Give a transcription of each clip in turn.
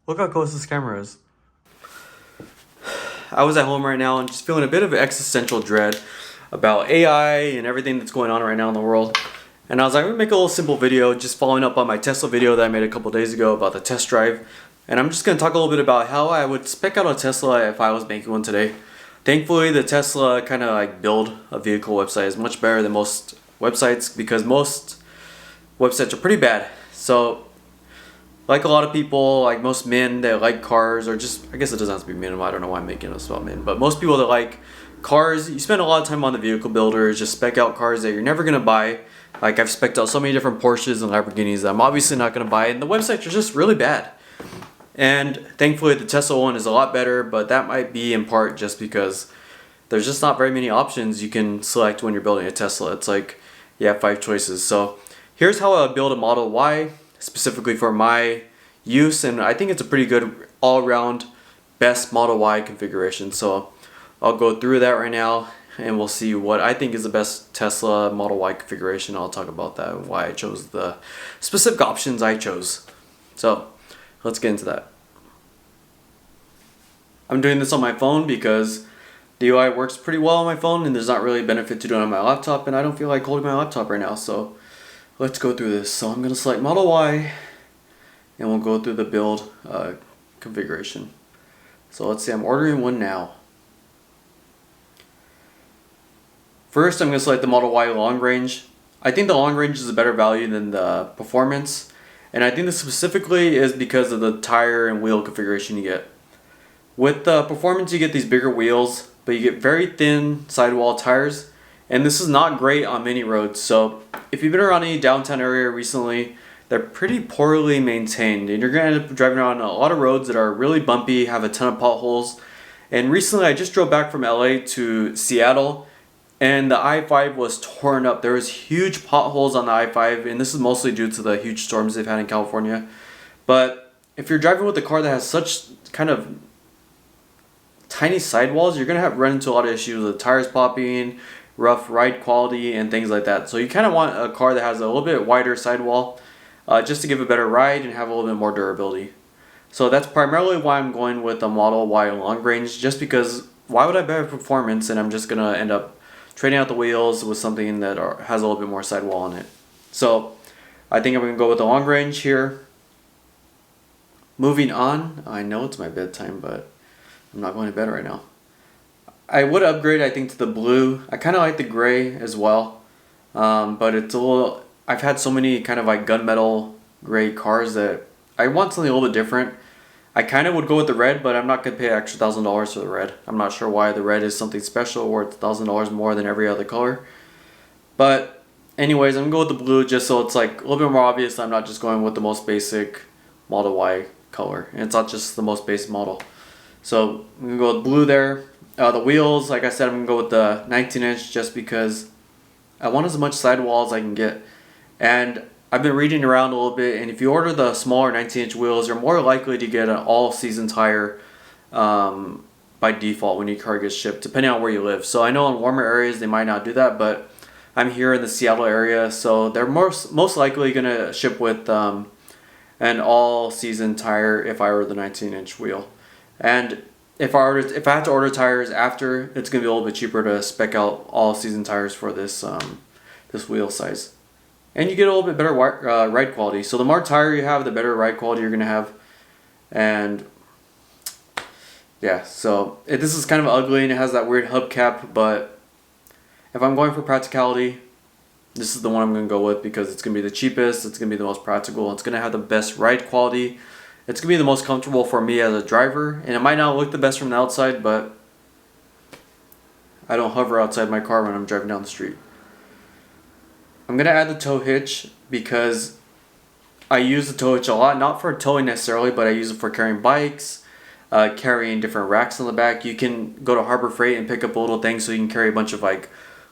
Look how close this camera is. I was at home right now and just feeling a bit of existential dread about AI and everything that's going on right now in the world. And I was like, I'm gonna make a little simple video just following up on my Tesla video that I made a couple days ago about the test drive. And I'm just gonna talk a little bit about how I would spec out a Tesla if I was making one today. Thankfully, the Tesla kind of like build a vehicle website is much better than most websites because most websites are pretty bad. So like a lot of people, like most men that like cars, or just, I guess it doesn't have to be men, I don't know why I'm making this about men, but most people that like cars, you spend a lot of time on the vehicle builders, just spec out cars that you're never going to buy. Like I've spec'd out so many different Porsches and Lamborghinis that I'm obviously not going to buy, and the websites are just really bad. And thankfully the Tesla one is a lot better, but that might be in part just because there's just not very many options you can select when you're building a Tesla. It's like you have 5 choices. So here's how I would build a Model Y specifically for my use, and I think it's a pretty good all-around best Model Y configuration. So I'll go through that right now and we'll see what I think is the best Tesla Model Y configuration. I'll talk about that and why I chose the specific options I chose. So let's get into that. I'm doing this on my phone because the UI works pretty well on my phone and there's not really a benefit to doing it on my laptop, and I don't feel like holding my laptop right now. So let's go through this. So I'm going to select Model Y and we'll go through the build configuration. So let's say I'm ordering one now. First, I'm going to select the Model Y long range. I think the long range is a better value than the performance, and I think this specifically is because of the tire and wheel configuration you get. With the performance, you get these bigger wheels, but you get very thin sidewall tires, and this is not great on many roads. So if you've been around any downtown area recently, they're pretty poorly maintained, and you're going to end up driving around a lot of roads that are really bumpy, have a ton of potholes. And recently I just drove back from LA to Seattle, and the I-5 was torn up. There was huge potholes on the I-5, and this is mostly due to the huge storms they've had in California. But if you're driving with a car that has such kind of tiny sidewalls, you're going to run into a lot of issues with the tires popping, rough ride quality, and things like that. So you kind of want a car that has a little bit wider sidewall, just to give a better ride and have a little bit more durability. So that's primarily why I'm going with the Model Y long range, just because why would I buy performance and I'm just going to end up trading out the wheels with something that has a little bit more sidewall on it. So I think I'm going to go with the long range here. Moving on, I know it's my bedtime, but I'm not going to bed right now. I would upgrade, I think, to the blue. I kind of like the gray as well, but it's a little... I've had so many kind of like gunmetal gray cars that I want something a little bit different. I kind of would go with the red, but I'm not going to pay an extra $1,000 for the red. I'm not sure why the red is something special or it's $1,000 more than every other color. But anyways, I'm going to go with the blue just so it's like a little bit more obvious. I'm not just going with the most basic Model Y color. And it's not just the most basic model. So I'm going to go with blue there. The wheels, like I said, I'm going to go with the 19-inch just because I want as much sidewall as I can get. And I've been reading around a little bit, and if you order the smaller 19-inch wheels, you're more likely to get an all-season tire by default when your car gets shipped, depending on where you live. So I know in warmer areas they might not do that, but I'm here in the Seattle area, so they're most likely going to ship with an all-season tire if I order the 19-inch wheel. And if I have to order tires after, it's going to be a little bit cheaper to spec out all-season tires for this this wheel size. And you get a little bit better ride quality. So the more tire you have, the better ride quality you're going to have. And yeah, so this is kind of ugly and it has that weird hubcap, but if I'm going for practicality, this is the one I'm going to go with because it's going to be the cheapest, it's going to be the most practical, it's going to have the best ride quality, it's going to be the most comfortable for me as a driver, and it might not look the best from the outside, but I don't hover outside my car when I'm driving down the street. I'm going to add the tow hitch because I use the tow hitch a lot, not for towing necessarily, but I use it for carrying bikes, carrying different racks on the back. You can go to Harbor Freight and pick up a little thing so you can carry a bunch of like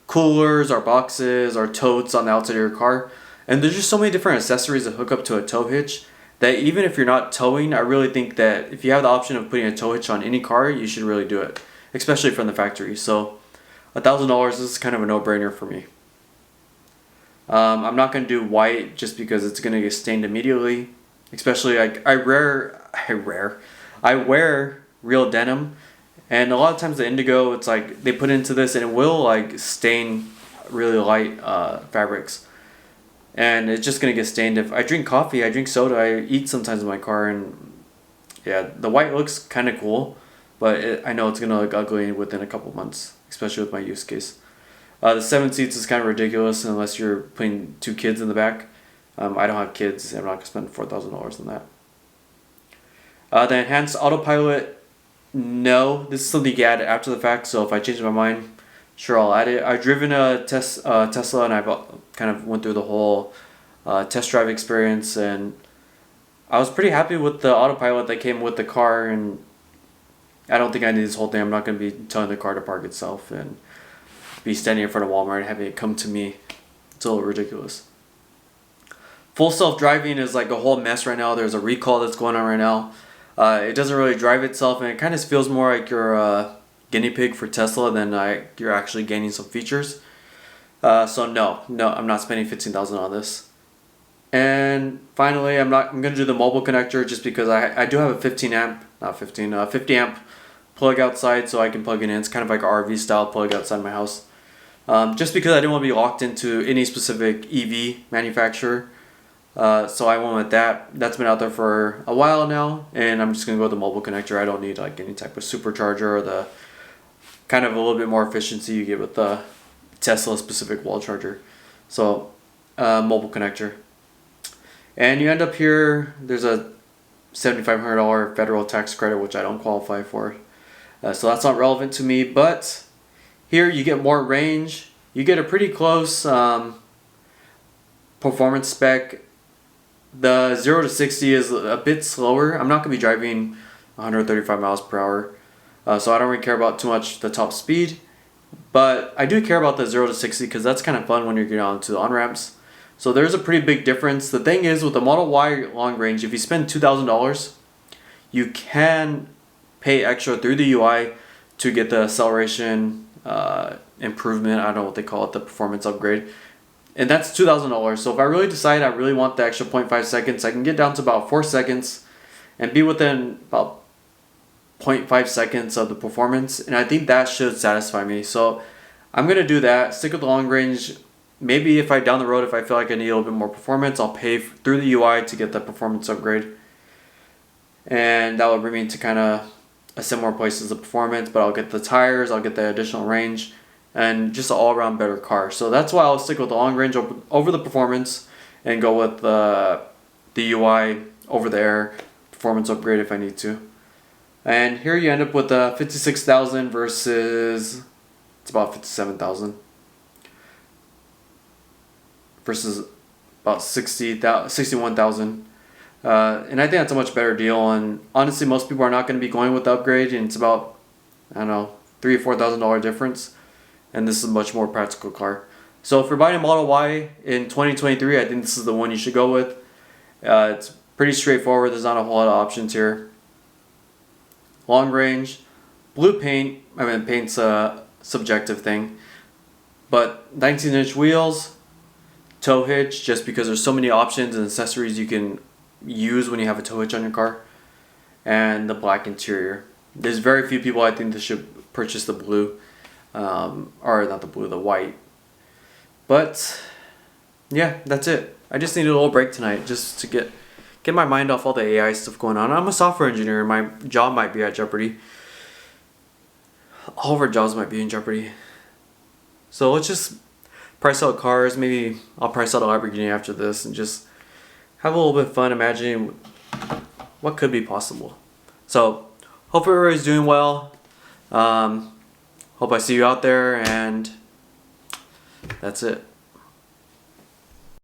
coolers or boxes or totes on the outside of your car. And there's just so many different accessories that hook up to a tow hitch that even if you're not towing, I really think that if you have the option of putting a tow hitch on any car, you should really do it, especially from the factory. So $1,000 is kind of a no-brainer for me. I'm not going to do white just because it's going to get stained immediately. Especially, I I wear real denim, and a lot of times the indigo, it's like they put into this and it will like stain really light fabrics, and it's just gonna get stained. If I drink coffee, I drink soda, I eat sometimes in my car, and yeah, the white looks kind of cool, but I know it's gonna look ugly within a couple months, especially with my use case. The 7 seats is kind of ridiculous unless you're putting 2 kids in the back. I don't have kids. I'm not gonna spend $4,000 on that. The enhanced autopilot, no, this is something you add after the fact. So if I change my mind, sure, I'll add it. I've driven a Tesla, and I've kind of went through the whole test drive experience, and I was pretty happy with the autopilot that came with the car. And I don't think I need this whole thing. I'm not gonna be telling the car to park itself and be standing in front of Walmart and having it come to me. It's a little ridiculous. Full self-driving is like a whole mess right now. There's a recall that's going on right now. It doesn't really drive itself, and it kind of feels more like you're a guinea pig for Tesla than you're actually gaining some features. So no, I'm not spending $15,000 on this. And finally, I'm gonna do the mobile connector just because I do have a 50 amp plug outside, so I can plug it in. It's kind of like an RV style plug outside my house. Just because I didn't want to be locked into any specific EV manufacturer. So I went with that. That's been out there for a while now, and I'm just gonna go with the mobile connector. I don't need like any type of supercharger or the kind of a little bit more efficiency you get with the Tesla specific wall charger. So mobile connector. And you end up here, there's a $7,500 federal tax credit, which I don't qualify for. So that's not relevant to me, but here you get more range. You get a pretty close performance spec. The 0 to 60 is a bit slower. I'm not going to be driving 135 miles per hour, so I don't really care about too much the top speed. But I do care about the 0 to 60 because that's kind of fun when you're getting onto the on-ramps. So there's a pretty big difference. The thing is, with the Model Y long range, if you spend $2,000, you can pay extra through the UI to get the acceleration improvement. I don't know what they call it, the performance upgrade. And that's $2,000. So if I really decide I really want the extra 0.5 seconds, I can get down to about 4 seconds and be within about 0.5 seconds of the performance. And I think that should satisfy me. So I'm going to do that, stick with the long range. Maybe if down the road, if I feel like I need a little bit more performance, I'll pay through the UI to get the performance upgrade. And that will bring me to kind of a similar place as the performance, but I'll get the tires, I'll get the additional range, and just an all-around better car. So that's why I'll stick with the long range over the performance and go with the UI over the air performance upgrade if I need to. And here you end up with a 56,000 versus it's about 57,000 versus about 61,000. And I think that's a much better deal. And honestly, most people are not going to be going with the upgrade, and it's about, I don't know, $3,000 or $4,000 difference. And this is a much more practical car. So if you're buying a Model Y in 2023, I think this is the one you should go with. It's pretty straightforward. There's not a whole lot of options here. Long range, blue paint. I mean, paint's a subjective thing, but 19-inch wheels, tow hitch, just because there's so many options and accessories you can use when you have a tow hitch on your car, and the black interior. There's very few people I think that should purchase the blue, or not the blue, the white. But yeah, that's it. I just needed a little break tonight just to get my mind off all the AI stuff going on. I'm a software engineer and my job might be at jeopardy. All of our jobs might be in jeopardy. So let's just price out cars. Maybe I'll price out a Lamborghini after this and just have a little bit of fun imagining what could be possible. So hope everybody's doing well. Hope I see you out there, and that's it.